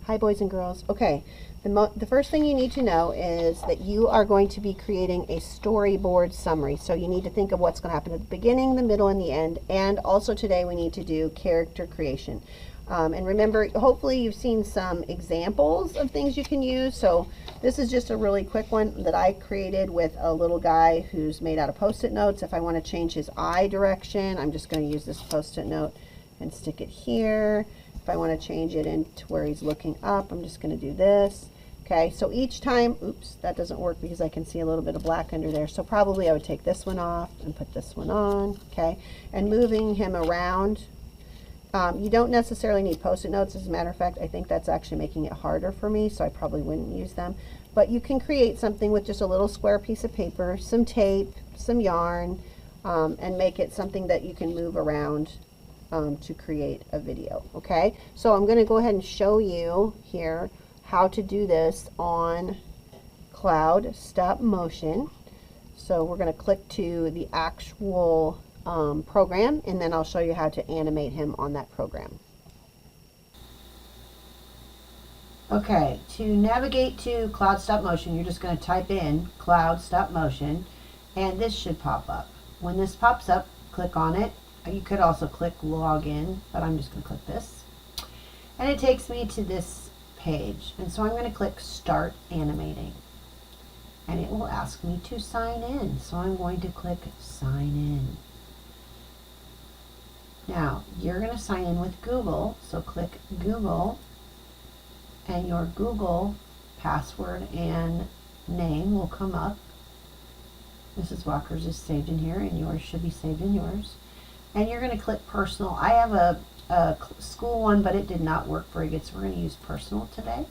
Hi boys and girls. Okay, the first thing you need to know is that you are going to be creating a storyboard summary. So you need to think of what's going to happen at the beginning, the middle, and the end. And also today we need to do character creation. And remember, hopefully you've seen some examples of things you can use. So this is just a really quick one that I created with a little guy who's made out of Post-it notes. If I want to change his eye direction, I'm just going to use this Post-it note and stick it here. If I want to change it into where he's looking up, I'm just going to do this. Okay, so each time, oops, that doesn't work because I can see a little bit of black under there. So probably I would take this one off and put this one on, okay? And moving him around. You don't necessarily need Post-it notes. As a matter of fact, I think that's actually making it harder for me, so I probably wouldn't use them. But you can create something with just a little square piece of paper, some tape, some yarn, and make it something that you can move around to create a video. Okay, so I'm going to go ahead and show you here how to do this on Cloud Stop Motion. So we're going to click to the actual program, and then I'll show you how to animate him on that program. Okay, to navigate to Cloud Stop Motion, you're just going to type in Cloud Stop Motion, and this should pop up. When this pops up, click on it. You could also click Login, but I'm just going to click this. And it takes me to this page. And so I'm going to click Start Animating. And it will ask me to sign in. So I'm going to click Sign In. Now, you're going to sign in with Google. So click Google. And your Google password and name will come up. Mrs. Walker's is saved in here, and yours should be saved in yours. And you're going to click personal. I have a school one, but it did not work very good, so we're going to use personal today.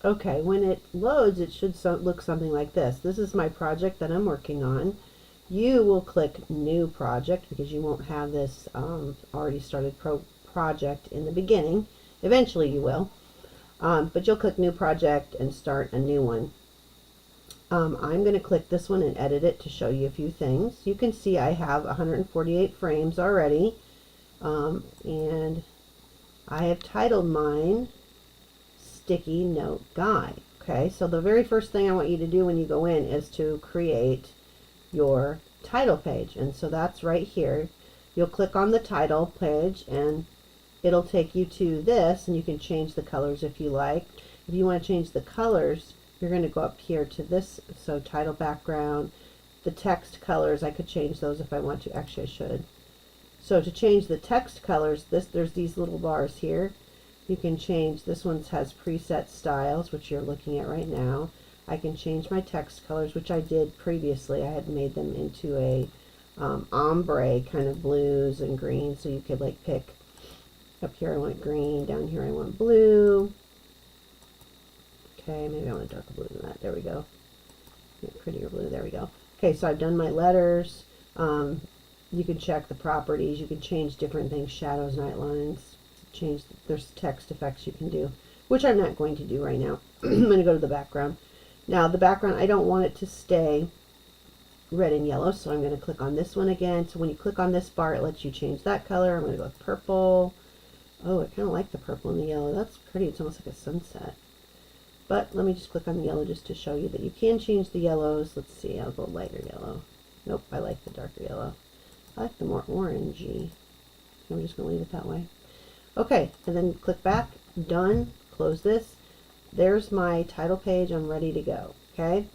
Okay, when it loads, it should look something like this. This is my project that I'm working on. You will click New Project because you won't have this already started project in the beginning. Eventually you will. But you'll click New Project and start a new one. I'm going to click this one and edit it to show you a few things. You can see I have 148 frames already, and I have titled mine Sticky Note Guy. Okay, so the very first thing I want you to do when you go in is to create your title page, and so that's right here. You'll click on the title page and it'll take you to this, and you can change the colors if you like. If you want to change the colors, you're going to go up here to this, so title background, the text colors, I could change those if I want to. Actually, I should. So to change the text colors, there's these little bars here. You can change, this one has preset styles, which you're looking at right now. I can change my text colors, which I did previously. I had made them into a ombre kind of blues and greens, so you could like pick, up here I want green, down here I want blue. Okay, maybe I want a darker blue than that. There we go. Prettier blue. There we go. Okay, so I've done my letters. You can check the properties. You can change different things, shadows, night lines. Change. There's text effects you can do, which I'm not going to do right now. I'm going to go to the background. Now, the background, I don't want it to stay red and yellow, so I'm going to click on this one again. So when you click on this bar, it lets you change that color. I'm going to go with purple. Oh, I kind of like the purple and the yellow. That's pretty. It's almost like a sunset. But let me just click on the yellow just to show you that you can change the yellows. Let's see, I'll go lighter yellow. Nope, I like the darker yellow. I like the more orangey. I'm just going to leave it that way. Okay, and then click back, done, close this. There's my title page, I'm ready to go. Okay,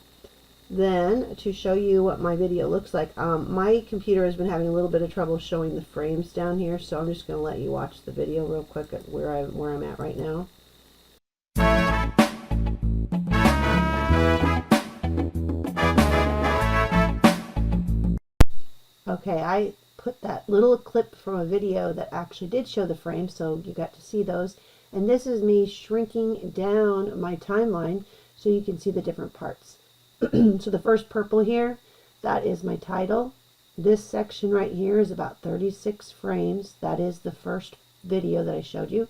then to show you what my video looks like, my computer has been having a little bit of trouble showing the frames down here, so I'm just going to let you watch the video real quick at where I'm at right now. Okay, I put that little clip from a video that actually did show the frames, so you got to see those. And this is me shrinking down my timeline so you can see the different parts. So the first purple here, that is my title. This section right here is about 36 frames. That is the first video that I showed you.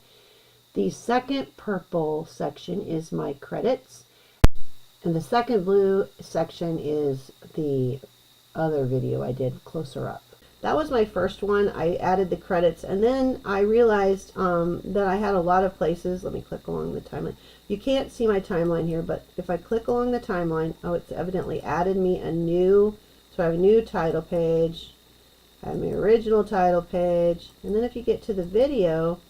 The second purple section is my credits. And the second blue section is the other video I did closer up. that was my first one. I added the credits, and then I realized that I had a lot of places. Let me click along the timeline. You can't see my timeline here, but if I click along the timeline, oh, it's evidently added me a new, so I have a new title page. I have my original title page, and then if you get to the video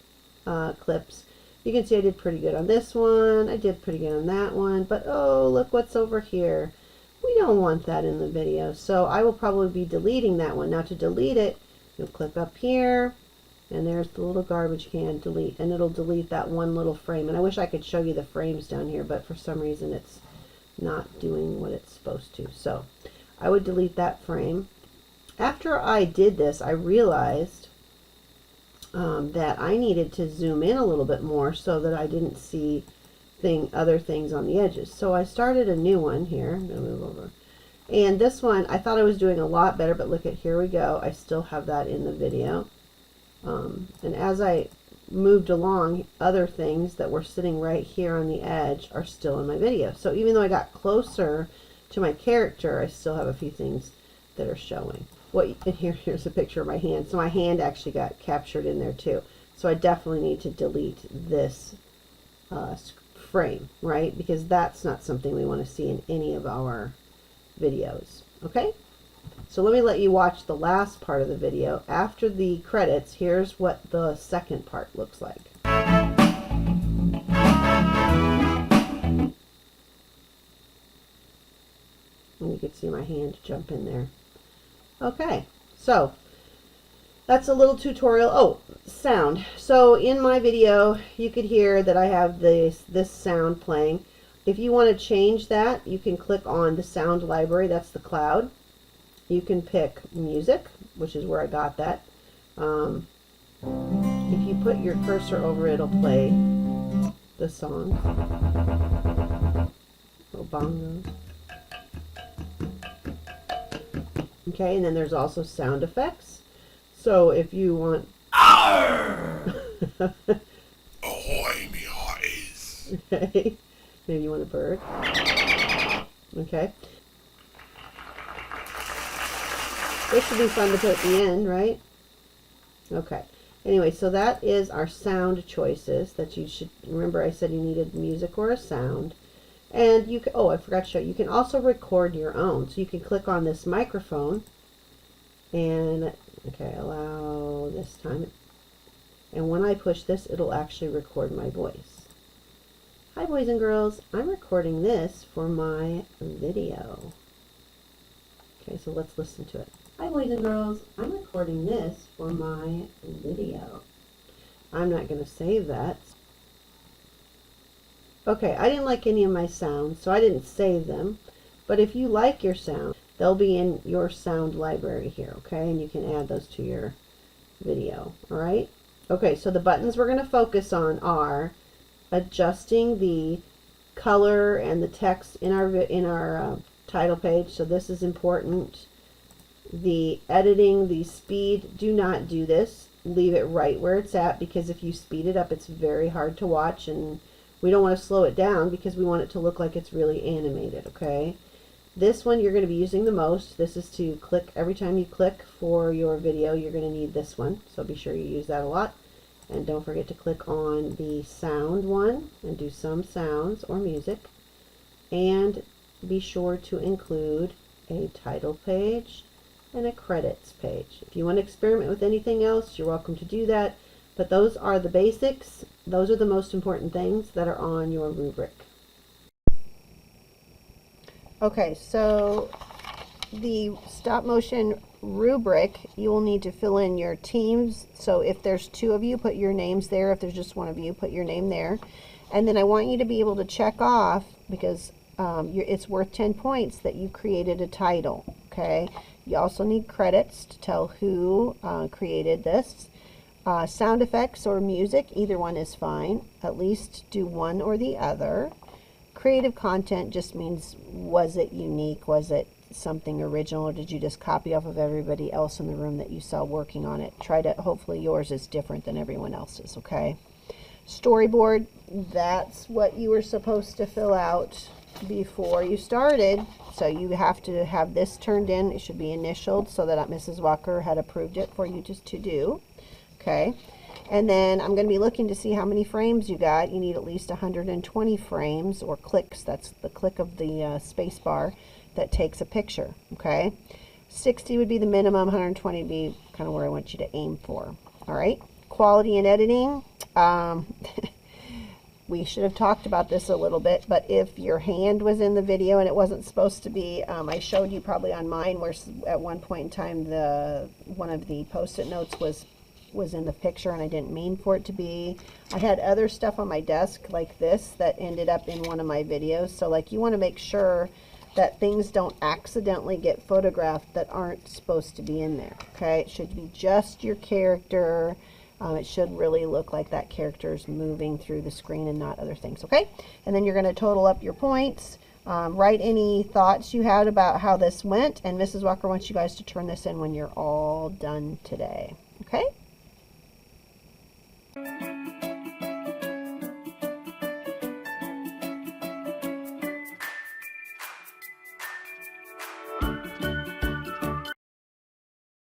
clips, you can see I did pretty good on this one. I did pretty good on that one, but oh, look what's over here. We don't want that in the video, so I will probably be deleting that one. Now to delete it, you'll click up here, and there's the little garbage can, delete, and it'll delete that one little frame. And I wish I could show you the frames down here, but for some reason it's not doing what it's supposed to. So I would delete that frame. After I did this, I realized that I needed to zoom in a little bit more so that I didn't see other things on the edges. So I started a new one here. I'm going to move over. And this one, I thought I was doing a lot better, but look at, here we go. I still have that in the video. And as I moved along, other things that were sitting right here on the edge are still in my video. So even though I got closer to my character, I still have a few things that are showing. And here's a picture of my hand. So my hand actually got captured in there too. So I definitely need to delete this frame, right? Because that's not something we want to see in any of our videos. Okay? So let me let you watch the last part of the video. After the credits, here's what the second part looks like. And you can see my hand jump in there. Okay, so that's a little tutorial. Oh, sound. So in my video, you could hear that I have this sound playing. If you want to change that, you can click on the sound library. That's the cloud. You can pick music, which is where I got that. If you put your cursor over it, it'll play the song. Little bongos. Okay, and then there's also sound effects. So if you want... Ahoy, me hearties. Okay, maybe you want a bird. Okay. This should be fun to put at the end, right? Okay. Anyway, so that is our sound choices that you should... Remember I said you needed music or a sound. And you can, oh, I forgot to show you. You can also record your own. So you can click on this microphone and, okay, allow this time. And when I push this, it'll actually record my voice. Hi, boys and girls. I'm recording this for my video. Okay, so let's listen to it. Hi, boys and girls. I'm recording this for my video. I'm not going to save that. Okay, I didn't like any of my sounds, so I didn't save them. But if you like your sound, they'll be in your sound library here, okay? And you can add those to your video, all right? Okay, so the buttons we're going to focus on are adjusting the color and the text in our title page. So this is important. The editing, the speed, do not do this. Leave it right where it's at, because if you speed it up, it's very hard to watch, and we don't want to slow it down because we want it to look like it's really animated, okay? This one you're going to be using the most. This is to click, every time you click for your video, you're going to need this one. So be sure you use that a lot. And don't forget to click on the sound one and do some sounds or music. And be sure to include a title page and a credits page. If you want to experiment with anything else, you're welcome to do that. But those are the basics. Those are the most important things that are on your rubric. Okay, so the stop motion rubric, you will need to fill in your teams. So if there's 2 of you, put your names there. If there's just 1 of you, put your name there. And then I want you to be able to check off, because it's worth 10 points that you created a title. Okay. You also need credits to tell who created this. Sound effects or music, either one is fine. At least do one or the other. Creative content just means, was it unique? Was it something original, or did you just copy off of everybody else in the room that you saw working on it? Try to, hopefully yours is different than everyone else's, okay? Storyboard, that's what you were supposed to fill out. before you started. So you have to have this turned in. It should be initialed so that Mrs. Walker had approved it for you just to do. Okay. And then I'm going to be looking to see how many frames you got. You need at least 120 frames or clicks. That's the click of the space bar that takes a picture. Okay. 60 would be the minimum. 120 would be kind of where I want you to aim for. All right. Quality and editing. We should have talked about this a little bit, but if your hand was in the video and it wasn't supposed to be, I showed you probably on mine where at one point in time one of the post-it notes was in the picture and I didn't mean for it to be. I had other stuff on my desk like this that ended up in one of my videos. So like you want to make sure that things don't accidentally get photographed that aren't supposed to be in there. Okay, it should be just your character. It should really look like that character is moving through the screen and not other things, okay? And then you're going to total up your points. Write any thoughts you had about how this went, and Mrs. Walker wants you guys to turn this in when you're all done today, okay?